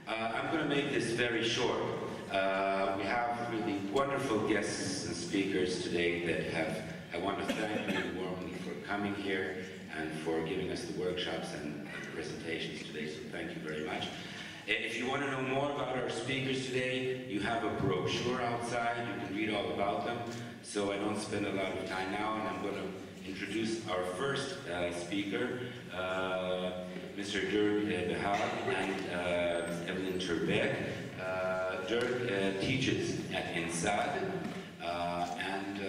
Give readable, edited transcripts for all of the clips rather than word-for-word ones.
I'm going to make this very short. We have really wonderful guests and speakers today that I want to thank you warmly for coming here and for giving us the workshops and the presentations today, so thank you very much. If you want to know more about our speakers today, you have a brochure outside, you can read all about them, so I don't spend a lot of time now, and I'm going to introduce our first speaker, Mr. Dirk Behage and Evelyn Dirk teaches at INSAD, and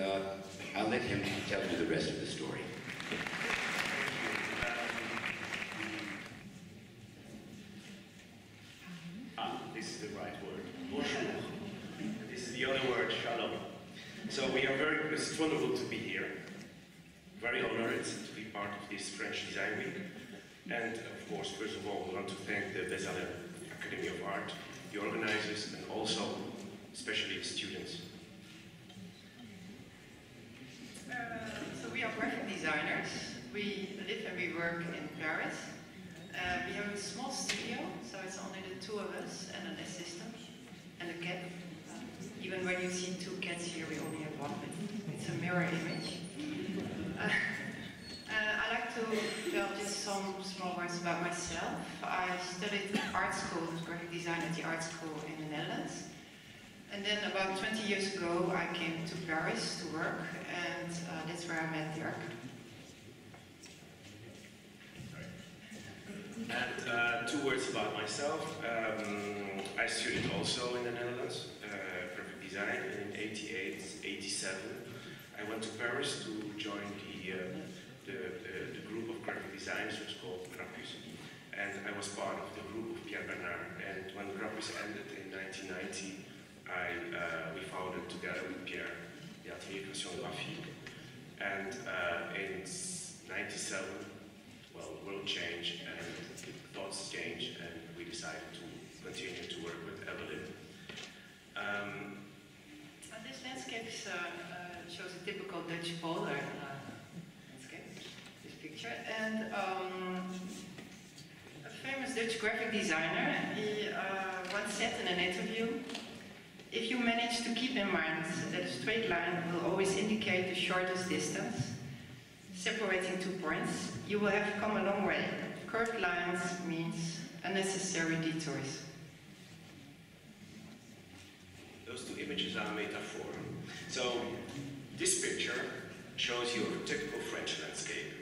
I'll let him tell you the rest of the story. This is the right word. Bonjour. This is the other word, shalom. So it's wonderful to be here. Very honored to be part of this French Design Week. And of course, first of all, I want to thank the Bezalel Academy of Art, the organizers, and also, especially the students. So we are graphic designers. We live and we work in Paris. We have a small studio, so it's only the two of us and an assistant and a cat. Even when you see two cats here, we only have one, but it's a mirror image. I like to tell just some small words about myself. I studied art school, graphic design at the art school in the Netherlands. And then about 20 years ago, I came to Paris to work, and that's where I met Dirk. And 2 words about myself. I studied also in the Netherlands, graphic design in 88, 87. I went to Paris to join the group of graphic designers, which was called Abacus. And I was part of the group of Pierre Bernard. And when Abacus ended in 1990, we founded together with Pierre the Atelier Création Graphique. And in 97, well, the world changed and thoughts changed, and we decided to continue to work with Evelyn. This landscape shows a typical Dutch polder landscape, this picture. And a famous Dutch graphic designer, he once said in an interview, if you manage to keep in mind that a straight line will always indicate the shortest distance, separating 2 points, you will have come a long way. Curved lines means unnecessary detours. Those 2 images are a metaphor. So this picture shows you a typical French landscape.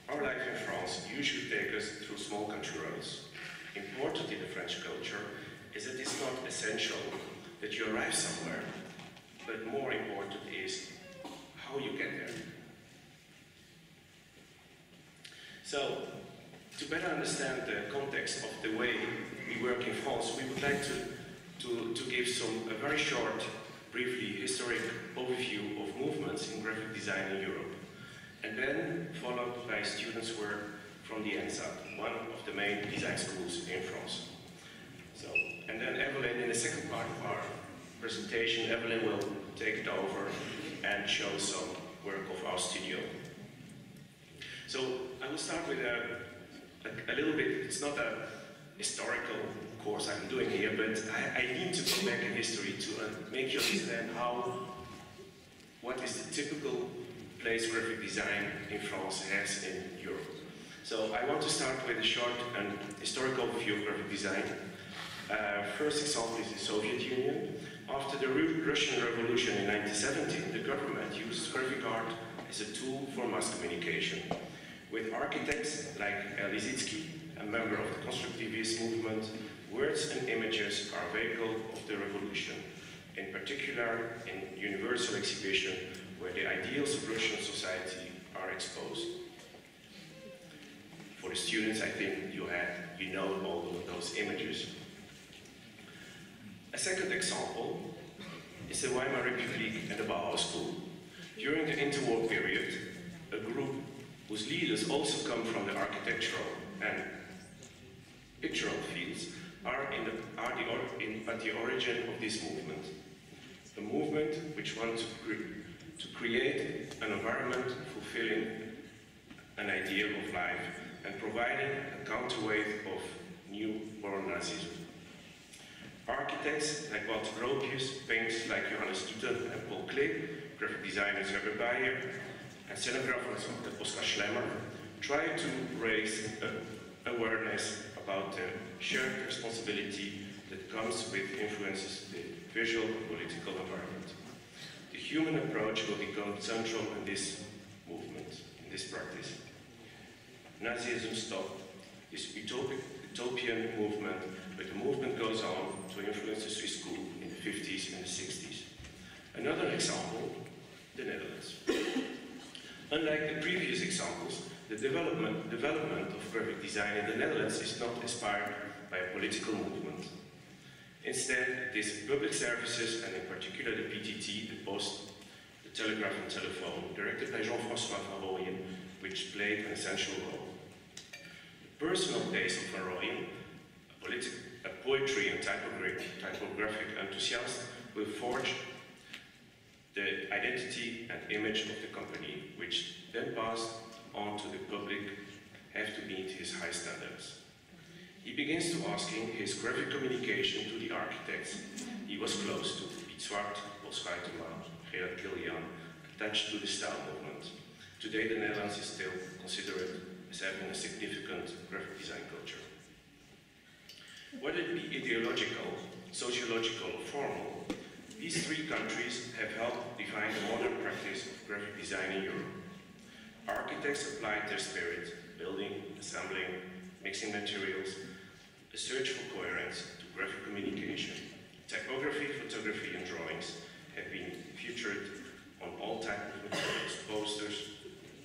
Our life in France usually takes us through small country roads. Important in the French culture is that it's not essential that you arrive somewhere, but more important is how you get there. So, to better understand the context of the way we work in France, we would like to give a very short, briefly historic overview of movements in graphic design in Europe, and then followed by students' work from the Ymca, one of the main design schools in France. So, and then Evelyn, in the second part of our presentation, Evelyn will take it over and show some work of our studio. So I will start with a little bit, it's not a historical course I'm doing here, but I need to go back in history to make you understand what is the typical place graphic design in France has in Europe. So I want to start with a short and historical overview of graphic design. First example is the Soviet Union. After the Russian Revolution in 1917, the government used graphic art as a tool for mass communication. With architects like Lissitzky, a member of the constructivist movement, words and images are a vehicle of the revolution, in particular in Universal Exhibition, where the ideals of Russian society are exposed. For the students, I think you know all of those images. A second example is the Weimar Republic and the Bauhaus School. During the interwar period, a group whose leaders also come from the architectural and pictorial fields are at the origin of this movement. A movement which wants to create an environment fulfilling an ideal of life and providing a counterweight of new-born Nazism. Architects like Walter Gropius, painters like Johannes Itten and Paul Klee, graphic designers Herbert Bayer, and scenographers Oskar Schlemmer try to raise awareness about the shared responsibility that comes with influences the visual and political environment. The human approach will become central in this movement, in this practice. Nazism stopped this utopian movement, but the movement goes on to influence the Swiss school in the 50s and the 60s. Another example, the Netherlands. Unlike the previous examples, the development of graphic design in the Netherlands is not inspired by a political movement. Instead, it is public services, and in particular the PTT, the Post, the Telegraph and Telephone, directed by Jean-François van Rooyen, which played an essential role. The personal taste of Van Rooyen, a poetry and typographic enthusiast, will forge the identity and image of the company, which then passed on to the public, have to meet his high standards. He begins to asking his graphic communication to the architects he was close to, Piet Zwart, Paul Schuitema, Gerard Kilian, attached to the style movement. Today the Netherlands is still considered as having a significant graphic design culture. Whether it be ideological, sociological, or formal, these three countries have helped define the modern practice of graphic design in Europe. Architects applied their spirit, building, assembling, mixing materials, a search for coherence to graphic communication. Typography, photography, and drawings have been featured on all types of materials, posters,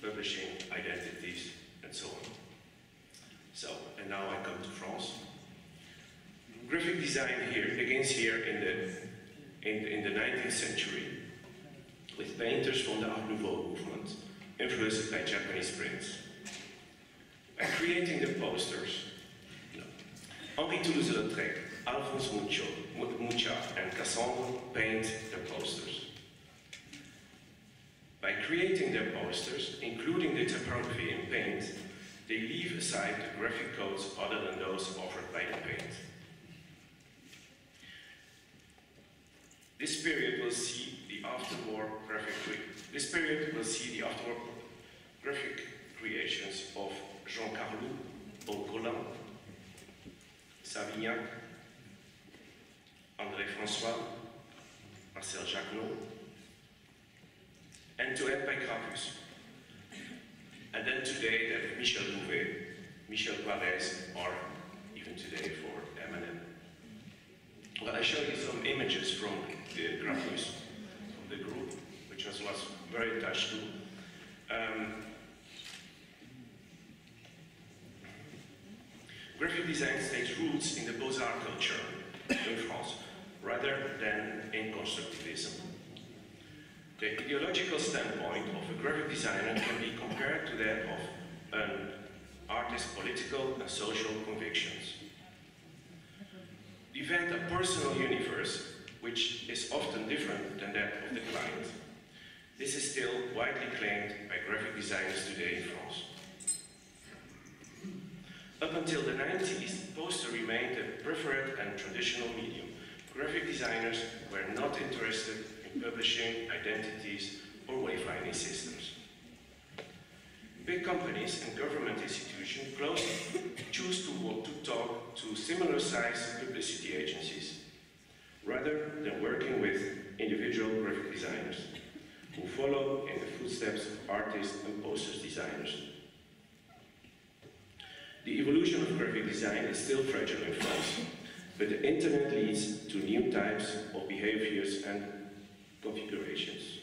publishing, identities, and so on. So, and now I come to France. Graphic design here begins here in the 19th century with painters from the Art Nouveau movement, influenced by Japanese prints. By creating the posters, Henri Toulouse-Lautrec, Alphonse Mucha, and Cassandre paint the posters. By creating their posters, including the typography in paint, they leave aside the graphic codes other than those offered by the paint. This period will see the afterwar graphic creations of Jean Carlou, Paul Collin, Savignac, André François, Marcel Jacquenot, and to end by Grapus. And then today that Michel Bouvet, Michel Pavès, or even today for M&M. Well, I show you some images from the Grapus, from the group, which I was very attached to. Graphic design takes roots in the Beaux-Arts culture in France, rather than in constructivism. The ideological standpoint of a graphic designer can be compared to that of an artist's political and social convictions. Invent a personal universe, which is often different than that of the client. This is still widely claimed by graphic designers today in France. Up until the 90s, poster remained a preferred and traditional medium. Graphic designers were not interested in publishing identities or wayfinding systems. Big companies and government institutions choose to talk to similar-sized publicity agencies, rather than working with individual graphic designers who follow in the footsteps of artists and posters designers. The evolution of graphic design is still fragile in France, but the internet leads to new types of behaviors and configurations.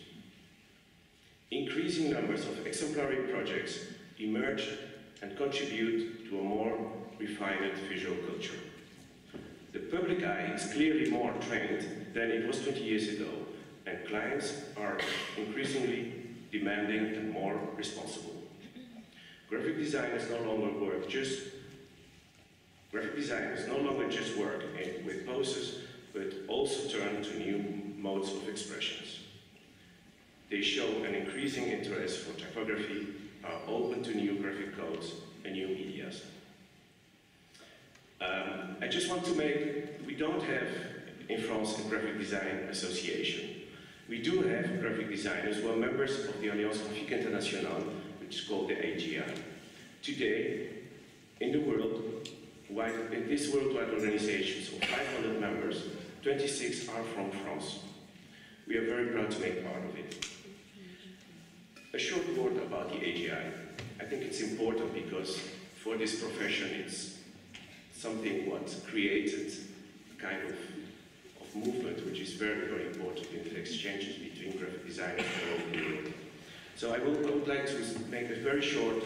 Increasing numbers of exemplary projects emerge and contribute to a more refined visual culture. The public eye is clearly more trained than it was 20 years ago, and clients are increasingly demanding and more responsible. Graphic designers no longer just work with poses, but also turn to new modes of expressions. They show an increasing interest for typography, are open to new graphic codes and new medias. I just want to make, we don't have in France a graphic design association. We do have graphic designers who are members of the Alliance Graphique Internationale, which is called the AGI. Today, in the world, in this worldwide organization of 500 members, 26 are from France. We are very proud to make part of it. A short word about the AGI. I think it's important because for this profession it's something what created a kind of movement which is very, very important in the exchanges between graphic designers all over the world. So I would like to make a very short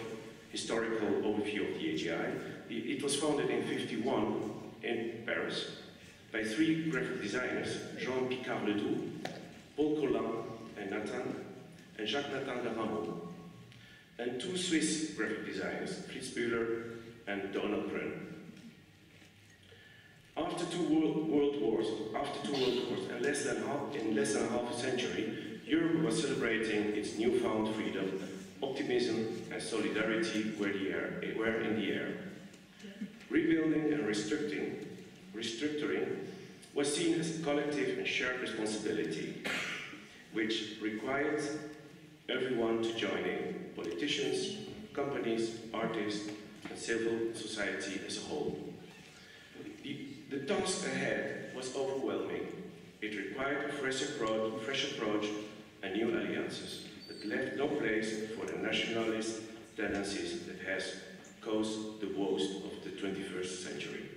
historical overview of the AGI. It was founded in 1951 in Paris by 3 graphic designers, Jean Picard-Ledoux, Paul Collin and Jacques-Nathan Garamond, and 2 Swiss graphic designers, Fritz Bühler and Donald Grün. After two world wars, in less than half a century, Europe was celebrating its newfound freedom, optimism and solidarity were in the air. Rebuilding and restructuring was seen as a collective and shared responsibility, which required everyone to join in, politicians, companies, artists, and civil society as a whole. The task ahead was overwhelming. It required a fresh approach and new alliances, but left no place for the nationalist tendencies that has caused the woes of the 21st century.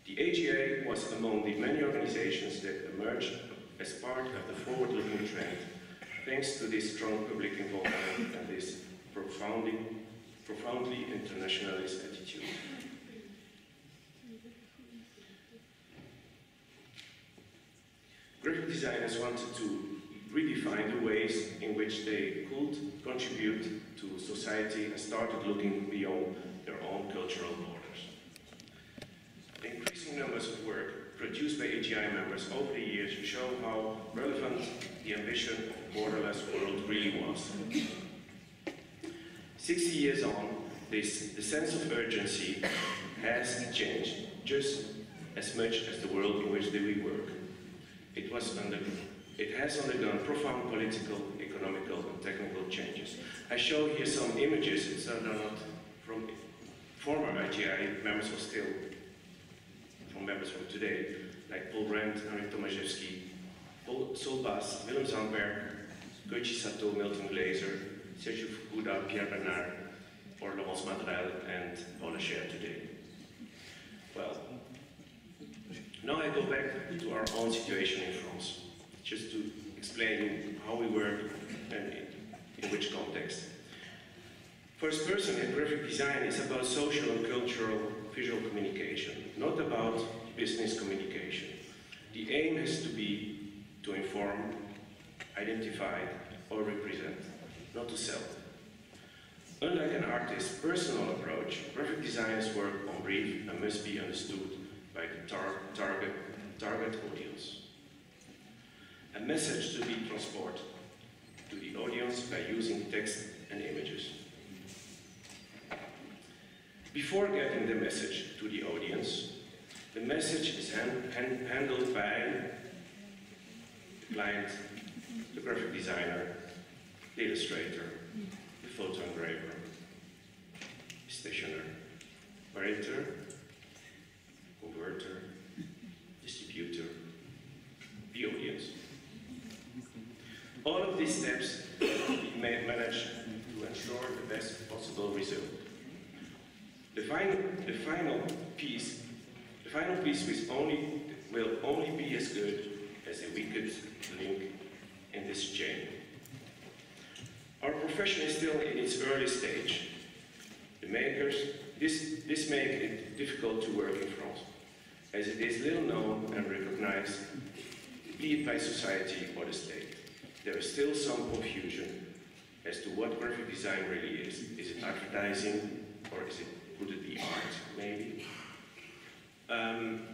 The AGA was among the many organizations that emerged as part of the forward-looking trend, thanks to this strong public involvement and this profoundly internationalist attitude. Graphic designers wanted to redefine the ways in which they could contribute to society and started looking beyond their own cultural borders. The increasing numbers of work produced by AGI members over the years show how relevant the ambition of a borderless world really was. 60 years on, the sense of urgency has changed just as much as the world in which we work. It has undergone profound political, economical, and technical changes. I show here some images that are not from former AGI members, or still from members from today, like Paul Brandt, Henrik Tomaszewski, Saul Bass, Willem Zandberg, Koichi Sato, Milton Glaser, Sergio Fukuda, Pierre Bernard, or Laurence Madrel and Paula Scher today. Well, now I go back to our own situation in France, just to explain how we work and in which context. First person in graphic design is about social and cultural visual communication, not about business communication. The aim has to be to inform, identify, or represent, not to sell. Unlike an artist's personal approach, graphic designers work on brief and must be understood by the target audience. A message to be transported to the audience by using text and images. Before getting the message to the audience, the message is handled by the client, the graphic designer, the illustrator, the photo engraver, the stationer, printer, converter, distributor, the audience. All of these steps we may manage to ensure the best possible result. The final piece will only be as good as a weakest link in this chain. Our profession is still in its early stage. The makers, this makes it difficult to work in France, as it is little known and recognized, be it by society or the state. There is still some confusion as to what graphic design really is. Is it advertising, or could it be art, maybe? I'm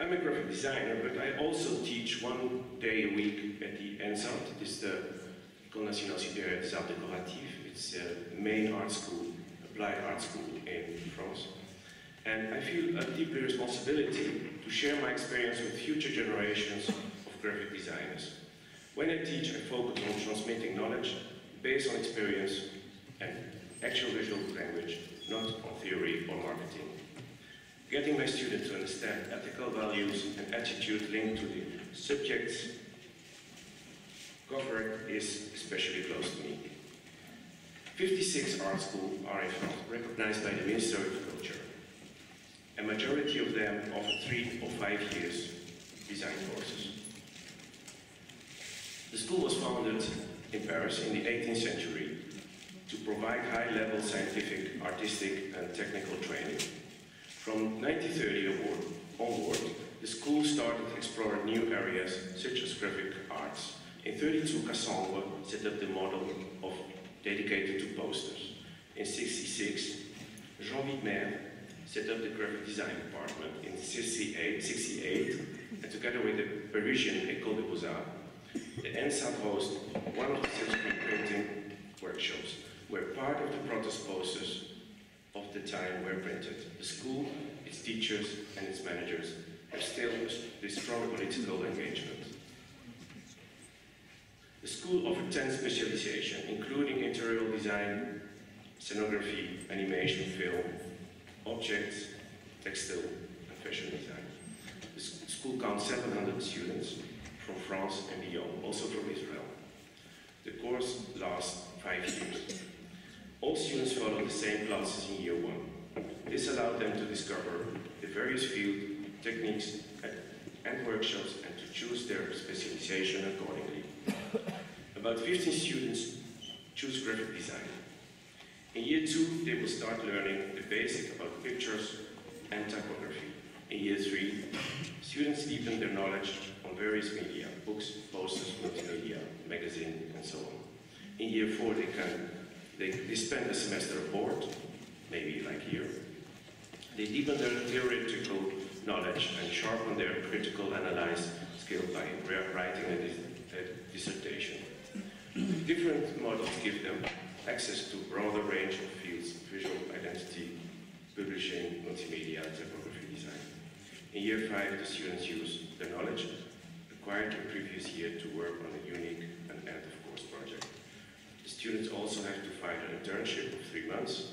a graphic designer, but I also teach 1 day a week at the ENSAT. This is the École Nationale Supérieure des Arts Décoratifs. It's a main art school, a applied art school in France. And I feel a deep responsibility to share my experience with future generations of graphic designers. When I teach, I focus on transmitting knowledge based on experience and actual visual language, not on theory or marketing. Getting my students to understand ethical values and attitude linked to the subjects covered is especially close to me. 56 art schools are in France recognized by the Ministry of Culture. A majority of them offer 3 or 5 years design courses. The school was founded in Paris in the 18th century to provide high-level scientific, artistic, and technical training. From 1930 onward, the school started exploring new areas such as graphic arts. In 1932, Cassandre set up the model of dedicated to posters. In 1966, Jean Widmer set up the graphic design department. In 1968, and together with the Parisian École des Beaux-Arts, the ENSAT hosted one of the silkscreen printing workshops, where part of the protest posters of the time were printed. The school, its teachers, and its managers have still a strong political engagement. The school offered 10 specializations, including interior design, scenography, animation, film, objects, textile, and fashion design. The school counts 700 students from France and beyond, also from Israel. The course lasts 5 years. All students follow the same classes in year 1. This allowed them to discover the various field techniques and workshops and to choose their specialization accordingly. About 15 students choose graphic design. In year 2, they will start learning the basics about pictures and typography. In year 3, students deepen their knowledge on various media, books, posters, multimedia, magazine, and so on. In year 4, they spend a semester abroad, maybe like here. They deepen their theoretical knowledge and sharpen their critical analysis skill by writing a dissertation. Different models give them access to a broader range of fields: visual identity, publishing, multimedia, typography design. In year 5, the students use the knowledge acquired the previous year to work on a unique and end-of-course project. The students also have to find an internship of 3 months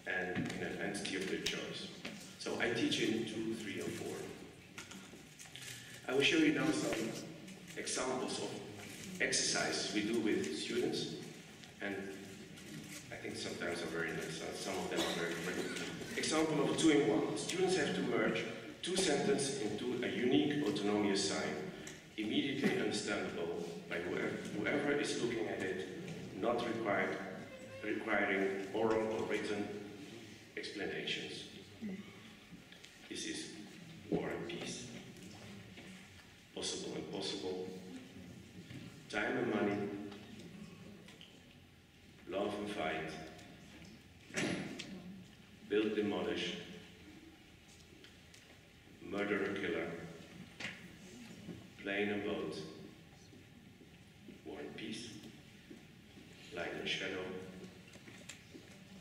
and in an entity of their choice. So I teach in 2, 3, and 4. I will show you now some examples of exercises we do with students, and I think sometimes are very nice, some of them are very good. Example of 2-in-1. Students have to merge 2 sentences into a unique autonomous sign, immediately understandable by whoever is looking at it, not requiring oral or written explanations. This is War and Peace. Possible and possible. Time and money. Love and fight. Build, demolish. Murderer, killer. Plane and boat. War and Peace. Light and shadow.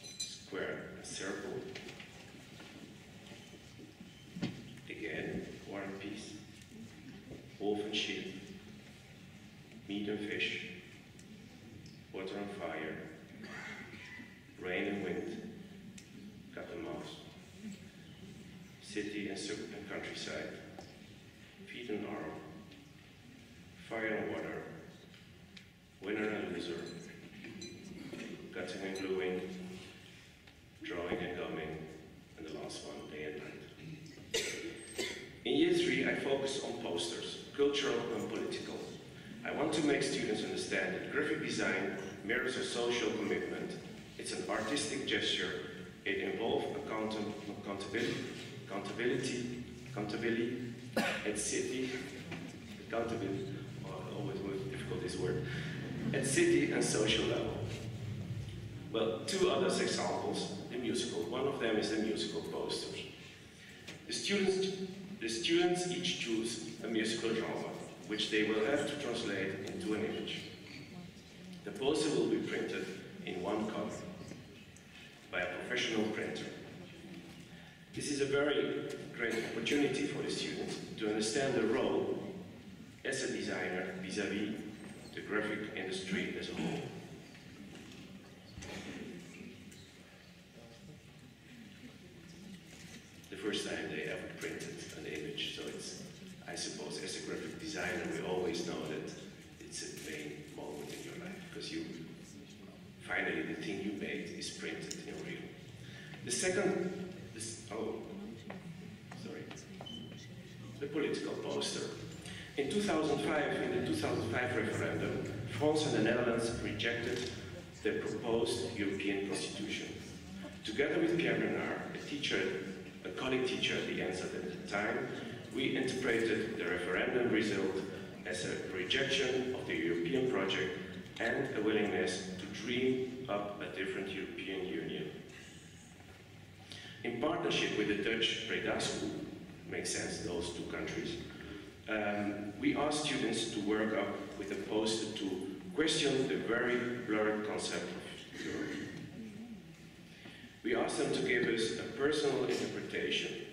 Square and circle. Again, War and Peace. Wolf and sheep. Meat and fish. Water and fire. Rain and wind. Cat and mouse. City and countryside. Feet and arrow. Fire and water. Winner and loser. Cutting and gluing. Drawing and gumming. And the last one, day and night. In year 3, I focus on posters, cultural and political. I want to make students understand that graphic design mirrors a social commitment. It's an artistic gesture. It involves accountability, at city, always difficult this word, at city and social level. Well, 2 other examples, the musical. One of them is the musical posters. The students each choose a musical genre, which they will have to translate into an image. The poster will be printed in 1 color. by a professional printer. This is a very great opportunity for the students to understand their role as a designer vis-à-vis the graphic industry as a whole. The first time they ever printed an image, so it's, I suppose, as a graphic designer, we always know that it's a main moment in your life, because you, finally, the thing you made is printed in real. The second, the political poster. In 2005, in the 2005 referendum, France and the Netherlands rejected the proposed European Constitution. Together with Pierre Bernard, a colleague teacher at the ENSA at the time, we interpreted the referendum result as a rejection of the European project and a willingness to dream up a different European Union. In partnership with the Dutch Breda School, makes sense, those two countries, we asked students to work up with a poster to question the very blurred concept of Europe. We asked them to give us a personal interpretation.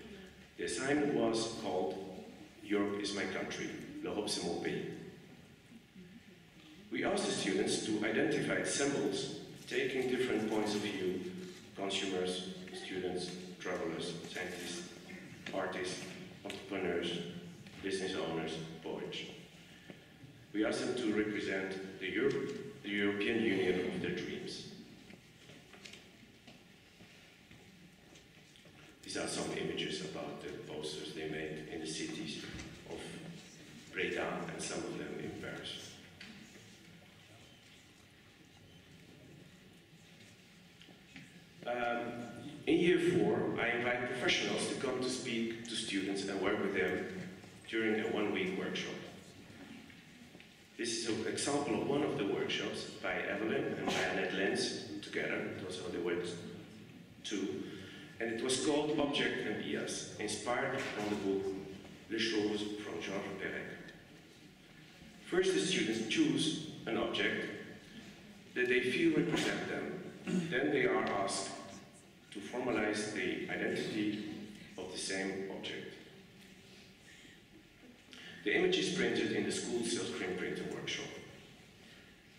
The assignment was called Europe is my country, l'Europe c'est mon pays. We asked the students to identify symbols taking different points of view: consumers, students, travelers, scientists, artists, entrepreneurs, business owners, poets. We asked them to represent the European Union of their dreams. These are some images about the posters they made in the cities of Breda and some of them in Paris. In year 4, I invite professionals to come to speak to students and work with them during a one-week workshop. This is an example of one of the workshops by Evelyn and by Annette Lenz together. So they were two. And it was called Object and Bias, inspired from the book Les Choses from Dirk Behage. First, the students choose an object that they feel represent them. Then they are asked to formalize the identity of the same object. The image is printed in the school silkscreen printer workshop.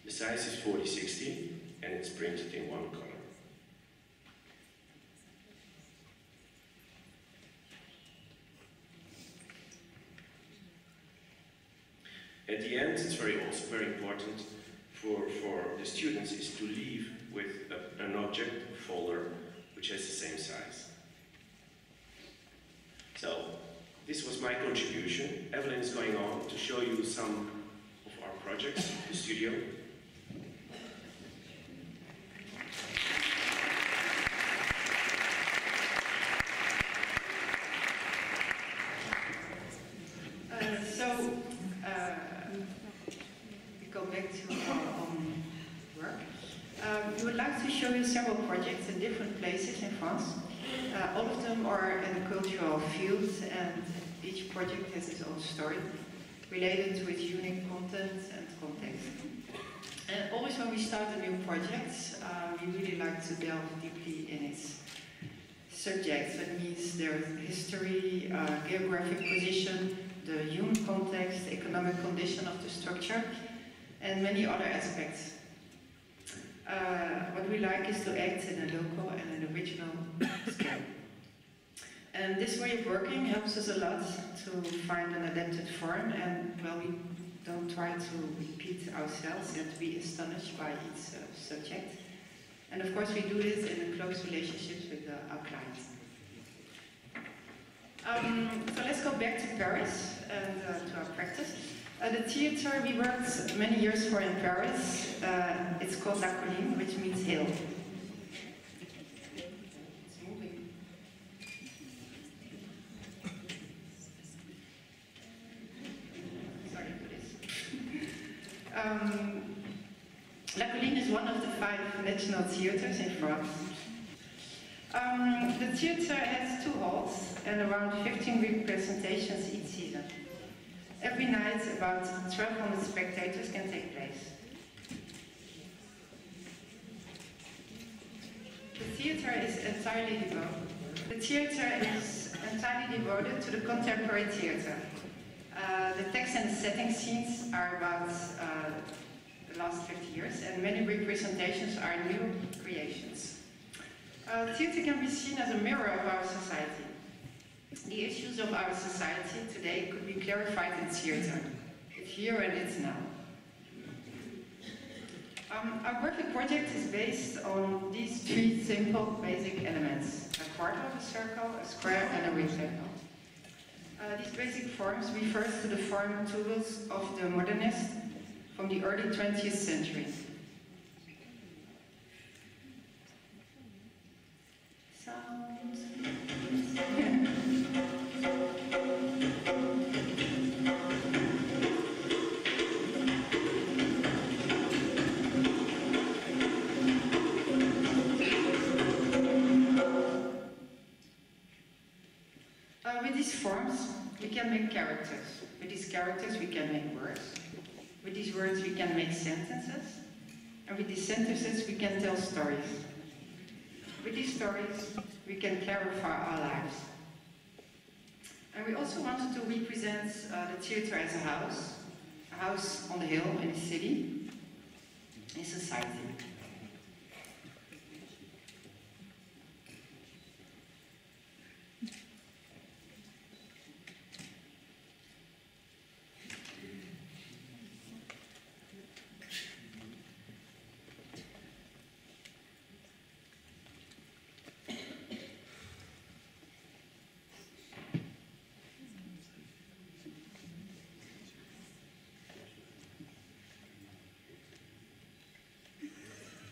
The size is 40/60 and it's printed in one color. At the end, it's also very important for the students is to leave with an object folder which has the same size. So, this was my contribution. Evelyn is going on to show you some of our projects in the studio. We go back to our own work. We would like to show you several projects in different places in France. All of them are in the cultural field, and each project has its own story related to its unique content and context. And always when we start a new project, we really like to delve deeply in its subject. That means their history, geographic position, the human context, economic condition of the structure, and many other aspects. What we like is to act in a local and an original scale. And this way of working helps us a lot to find an adapted form, and well, we don't try to repeat ourselves and to be astonished by each subject. And of course we do this in a close relationship with our clients. So let's go back to Paris and to our practice. The theater we worked many years for in Paris, it's called La Colline, which means hill. It's moving. Sorry for this. La Colline is one of the 5 national theaters in France. The theater has 2 halls and around 15 representations each season. Every night, about 1,200 spectators can take place. The theater is entirely devoted. The theater is entirely devoted to the contemporary theater. The text and the setting scenes are about the last 50 years, and many representations are new creations. Theater can be seen as a mirror of our society. The issues of our society today could be clarified in theater. It's here and it's now. Our graphic project is based on these three simple basic elements: a quarter of a circle, a square, and a rectangle. These basic forms refer to the form tools of the modernists from the early 20th century. Sound. With these forms, we can make characters. With these characters, we can make words. With these words, we can make sentences. And with these sentences, we can tell stories. With these stories, we can clarify our lives. And we also wanted to represent the theater as a house on the hill in a city, in society.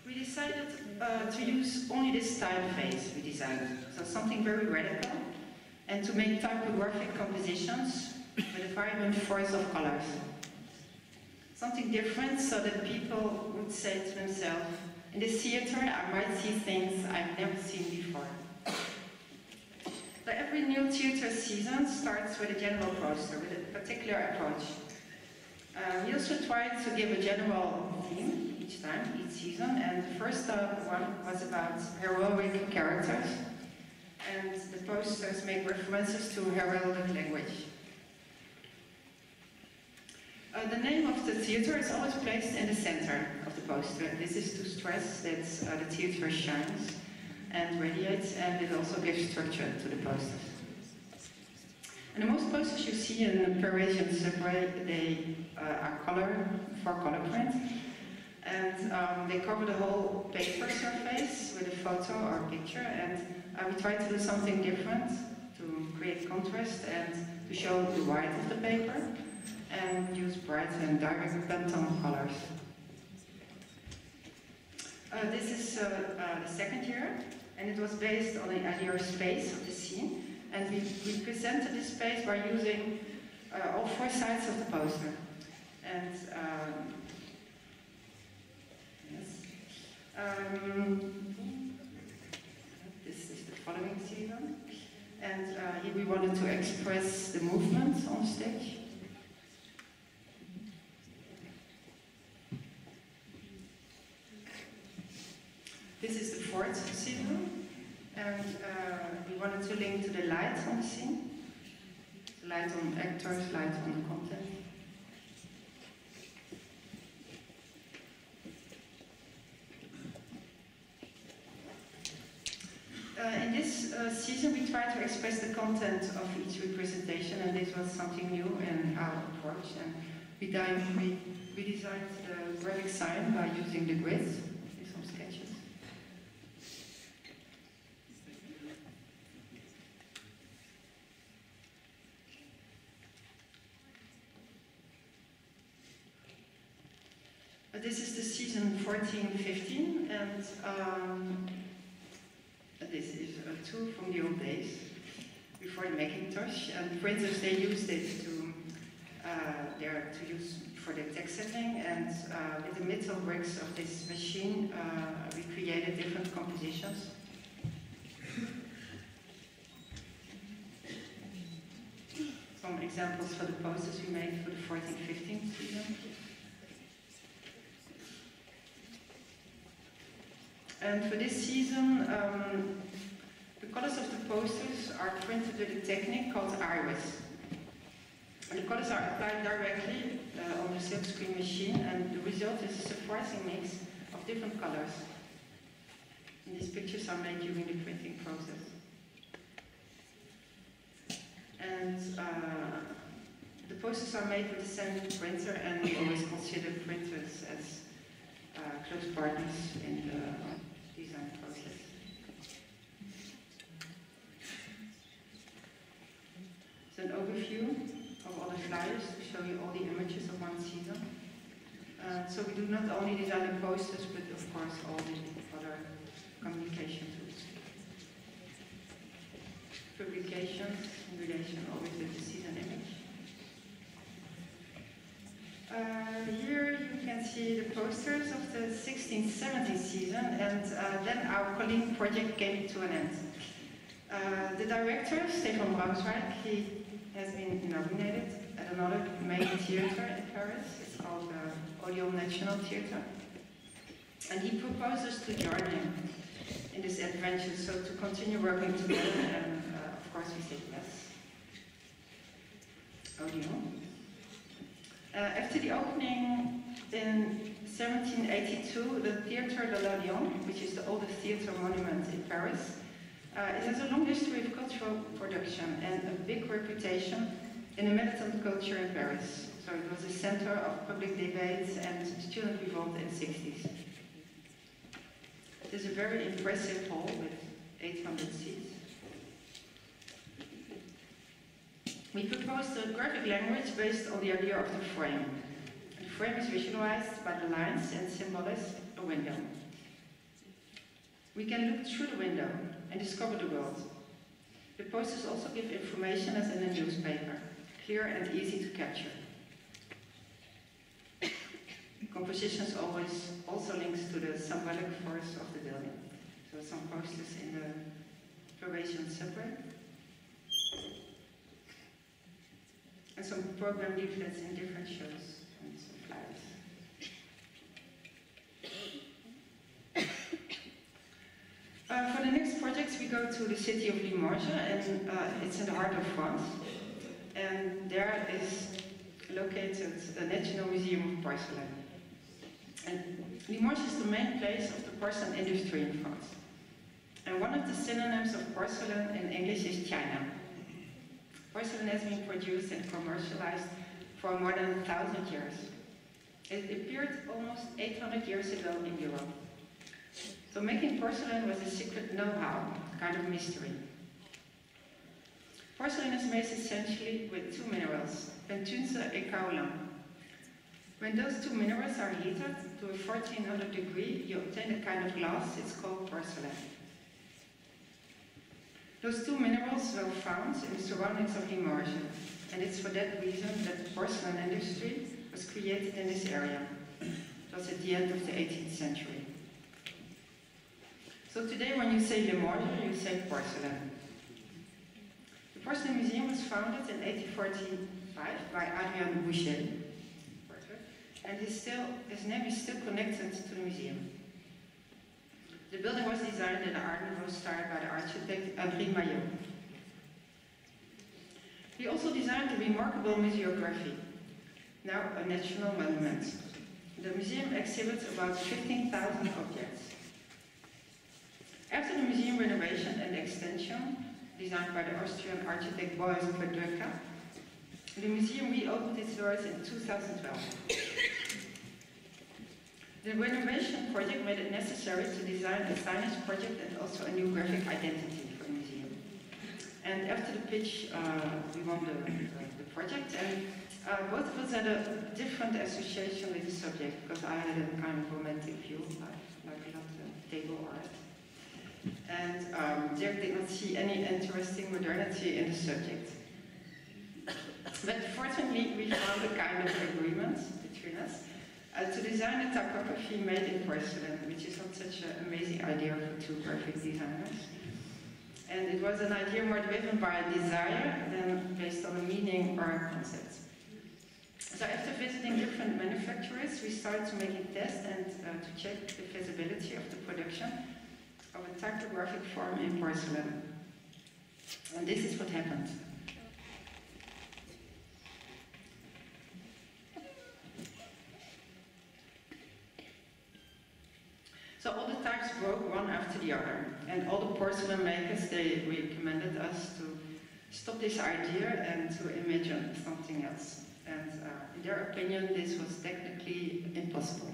We decided to use only this typeface we designed, so something very radical, and to make typographic compositions with a vibrant force of colors. Something different so that people would say to themselves, in this theater I might see things I've never seen before. So every new theater season starts with a general poster, with a particular approach. We also tried to give a general theme each season, and the first one was about heroic characters, and the posters make references to heraldic language. The name of the theater is always placed in the center of the poster. This is to stress that the theater shines and radiates, and it also gives structure to the posters. And the most posters you see in the Parisian subway, they are for color print. And they cover the whole paper surface with a photo or picture, and we try to do something different to create contrast and to show the white of the paper and use bright and direct Pantone colors. This is the second year, and it was based on the idea of space of the scene, and we presented this space by using all four sides of the poster. And this is the following season, and here we wanted to express the movement on stage. This is the fourth season, and we wanted to link to the light on the scene, light on actors, light on the content. In this season, we tried to express the content of each representation, and this was something new in our approach. And we designed the graphic sign by using the grids in some sketches. This is the season 14-15, and this is a tool from the old days, before the Macintosh, and printers, they used it to use for the text setting, and with the metal bricks of this machine, we created different compositions. Some examples for the posters we made for the 14-15 season. And for this season, the colors of the posters are printed with a technique called iris. And the colors are applied directly on the silkscreen machine, and the result is a surprising mix of different colors. And these pictures are made during the printing process. And the posters are made with the same printer, and we always consider printers as close partners in the design process. It's an overview of all the flyers to show you all the images of one season. So we do not only design the posters, but of course all the other communication tools. Publications in relation always with the season image. Here you can see the posters of the 16-17 season, and then our Colleen project came to an end. The director, Stefan Braunschweig, he has been nominated at another main theater in Paris. It's called Odeon National Theater. And he proposes to join him in this adventure, so to continue working together, and of course we said yes. Odeon. After the opening in 1782, the Theatre de l'Odeon, which is the oldest theatre monument in Paris, it has a long history of cultural production and a big reputation in the militant culture in Paris. So it was a center of public debates and student revolt in the 60s. It is a very impressive hall with 800 seats. We proposed a graphic language based on the idea of the frame. The frame is visualized by the lines and symbolize a window. We can look through the window and discover the world. The posters also give information as in a newspaper, clear and easy to capture. Compositions always also links to the symbolic force of the building. So some posters in the Parisian subway. And some program leaflets in different shows and some flyers. For the next projects, we go to the city of Limoges, and it's in the heart of France. And there is located the National Museum of Porcelain. And Limoges is the main place of the porcelain industry in France. And one of the synonyms of porcelain in English is China. Porcelain has been produced and commercialized for more than 1,000 years. It appeared almost 800 years ago in Europe. So making porcelain was a secret know-how, kind of mystery. Porcelain is made essentially with two minerals, pentunce and kaolin. When those two minerals are heated to a 1400 degree, you obtain a kind of glass, it's called porcelain. Those two minerals were found in the surroundings of Limoges, and it's for that reason that the porcelain industry was created in this area. It was at the end of the 18th century. So today when you say Limoges, you say porcelain. The Porcelain Museum was founded in 1845 by Adrien Boucher, and his name is still connected to the museum. The building was designed in the Art Nouveau style by the architect Henri Maillot. He also designed the remarkable museography, now a national monument. The museum exhibits about 15,000 objects. After the museum renovation and extension, designed by the Austrian architect Bekke, the museum reopened its doors in 2012. The renovation project made it necessary to design a signage project and also a new graphic identity for the museum. And after the pitch, we won the project, and both of us had a different association with the subject, because I had a kind of romantic view, like a lot of table art. And Dirk did not see any interesting modernity in the subject. But fortunately, we found a kind of agreement between us to design a typography made in porcelain, which is not such an amazing idea for two graphic designers. And it was an idea more driven by a desire than based on a meaning or a concept. So after visiting different manufacturers, we started to make a test and to check the feasibility of the production of a typographic form in porcelain. And this is what happened. So all the types broke one after the other, and all the porcelain makers, they recommended us to stop this idea and to imagine something else. And in their opinion, this was technically impossible.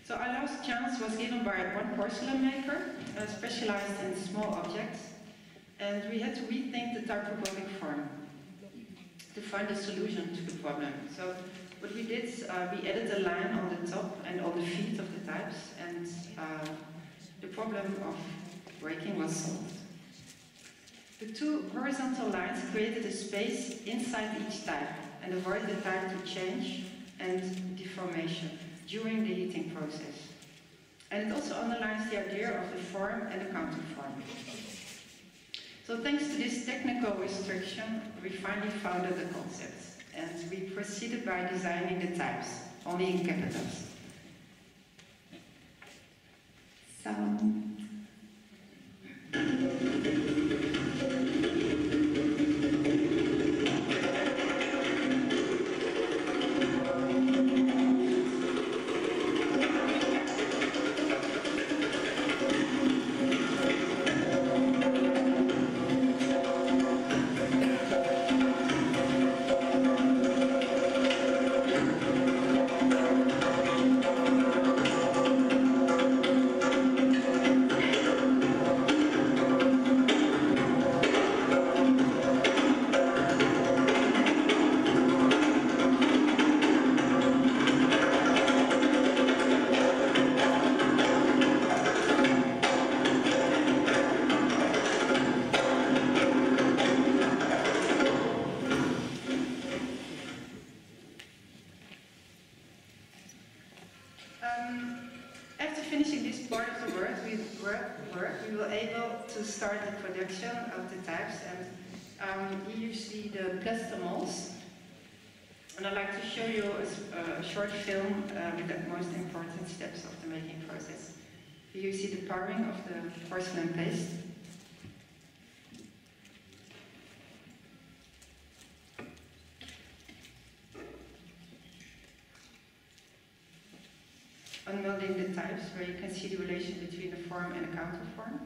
So our last chance was given by one porcelain maker, specialized in small objects, and we had to rethink the typographic form to find a solution to the problem. So what we did, we added a line on the top and on the feet of the types, and the problem of breaking was solved. The two horizontal lines created a space inside each type and avoided the type to change and deformation during the heating process. And it also underlines the idea of the form and the counterform. So thanks to this technical restriction, we finally founded the concept, and we proceeded by designing the types, only in capitals. After finishing this part of the work, we were able to start the production of the types, and here you see the plaster molds. And I'd like to show you a short film with the most important steps of the making process. Here you see the pouring of the porcelain paste. Unmolding the types, where you can see the relation between the form and the counterform.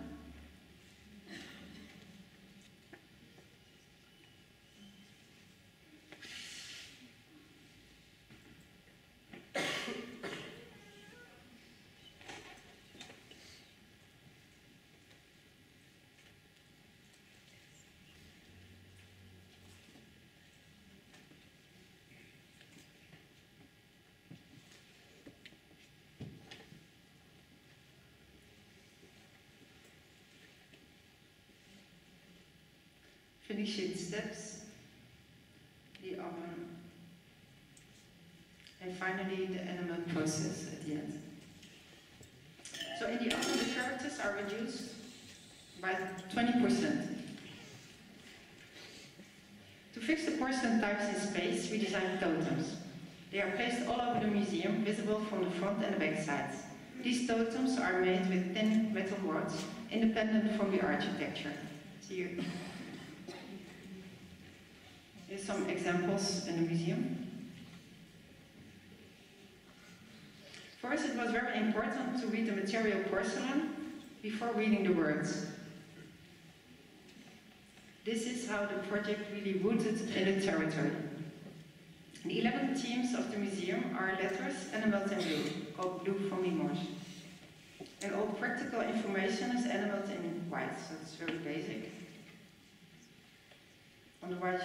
Finishing steps, the oven, and finally the enamel process at the end. So in the oven, the characters are reduced by 20%. To fix the porcelain types in space, we designed totems. They are placed all over the museum, visible from the front and the back sides. These totems are made with thin metal rods, independent from the architecture. See here. Here's some examples in the museum. For us, it was very important to read the material porcelain before reading the words. This is how the project really rooted in the territory. The 11 themes of the museum are letters enameled in blue, called blue from Limoges. And all practical information is enameled in white, so it's very basic. On the right,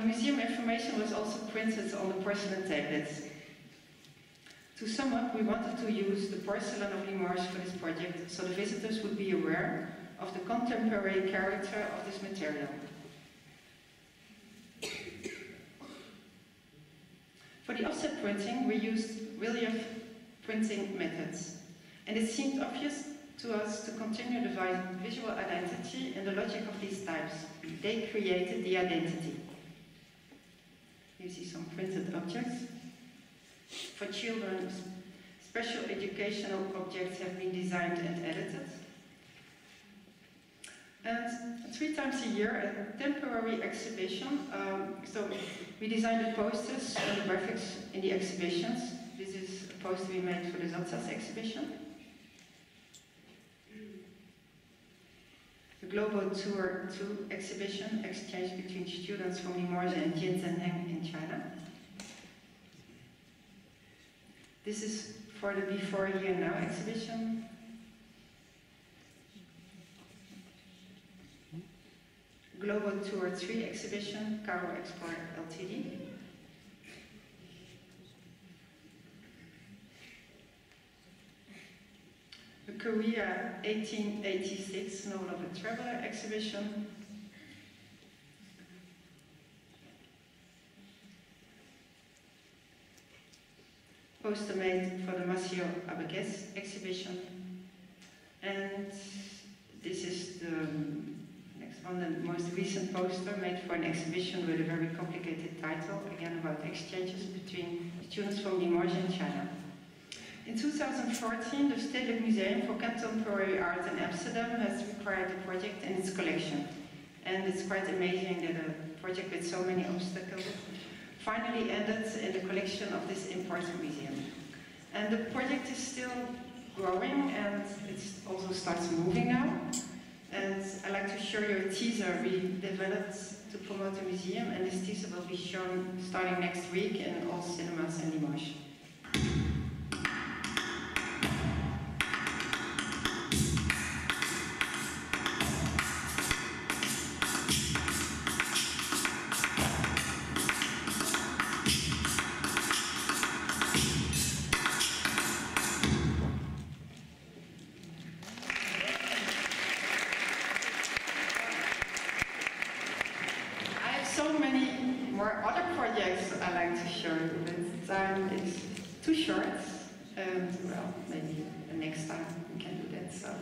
museum information was also printed on the porcelain tablets. To sum up, we wanted to use the porcelain of Limoges for this project, so the visitors would be aware of the contemporary character of this material. For the offset printing, we used relief printing methods. And it seemed obvious to us to continue the visual identity and the logic of these types. They created the identity. You see some printed objects. For children, special educational objects have been designed and edited. And 3 times a year, a temporary exhibition. So we designed the posters and the graphics in the exhibitions. This is a poster we made for the Zatzas exhibition. The Global Tour 2 exhibition, exchange between students from Ymca and Jinshaneng in China. This is for the Before, Here, Now exhibition. Global Tour 3 exhibition, Caro Explore Ltd. The Korea 1886 Novel of a Traveler exhibition. Poster made for the Masio Abacus Exhibition. And this is the next one, the most recent poster made for an exhibition with a very complicated title, again about exchanges between students from Ymca and China. In 2014, the Stedelijk Museum for Contemporary Art in Amsterdam has required the project in its collection. And it's quite amazing that a project with so many obstacles finally ended in the collection of this important museum. And the project is still growing, and it also starts moving now. And I'd like to show you a teaser we developed to promote the museum, and this teaser will be shown starting next week in all cinemas in Limoges. So many more other projects I like to show you, but time is too short, and well, maybe the next time we can do that. So.